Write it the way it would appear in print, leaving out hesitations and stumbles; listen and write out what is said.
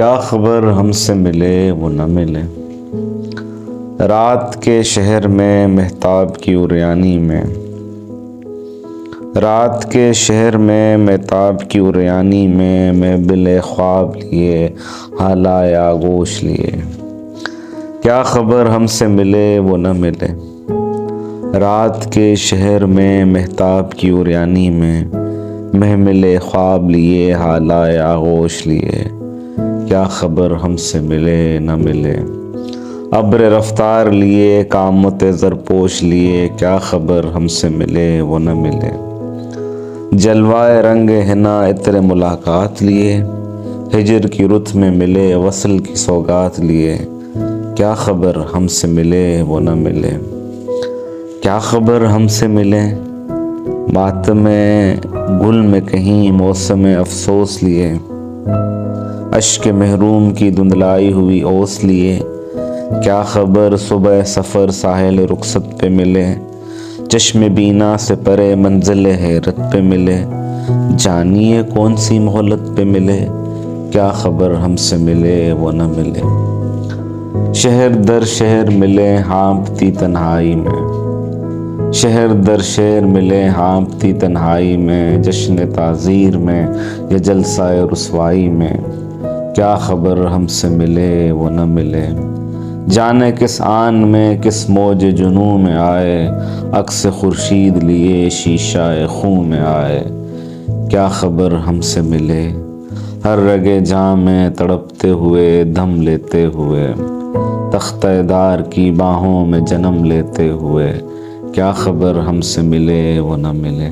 کیا خبر ہم سے ملے وہ نہ ملے۔ رات کے شہر میں مہتاب کی عریانی میں، رات کے شہر میں مہتاب کی عریانی میں، محبل خواب لیے حالۂ آغوش لیے۔ کیا خبر ہم سے ملے وہ نہ ملے۔ رات کے شہر میں مہتاب کی عریانی میں، محمل خواب لیے حالۂ آغوش لیے۔ کیا خبر ہم سے ملے نہ ملے۔ ابر رفتار لیے قامت زرپوش لیے، کیا خبر ہم سے ملے وہ نہ ملے۔ جلوائے رنگ حنا عطر ملاقات لیے، ہجر کی رت میں ملے وصل کی سوغات لیے۔ کیا خبر ہم سے ملے وہ نہ ملے۔ کیا خبر ہم سے ملے۔ ماتم گل میں کہیں موسم افسوس لیے، اشک محروم کی دھندلائی ہوئی اوس لیے۔ کیا خبر صبح سفر ساحل رخصت پہ ملے، چشم بینا سے پرے منزل حیرت پہ ملے۔ جانیے کون سی مہلت پہ ملے، کیا خبر ہم سے ملے وہ نہ ملے۔ شہر در شہر ملے ہانپتی تنہائی میں، شہر در شہر ملے ہانپتی تنہائی میں، جشن تعزیر میں یا جلسہ رسوائی میں۔ کیا خبر ہم سے ملے وہ نہ ملے۔ جانے کس آن میں کس موج جنوں میں آئے، عکس خورشید لیے شیشہ خوں میں آئے۔ کیا خبر ہم سے ملے۔ ہر رگے جاں میں تڑپتے ہوئے دم لیتے ہوئے، تختہ دار کی باہوں میں جنم لیتے ہوئے۔ کیا خبر ہم سے ملے وہ نہ ملے۔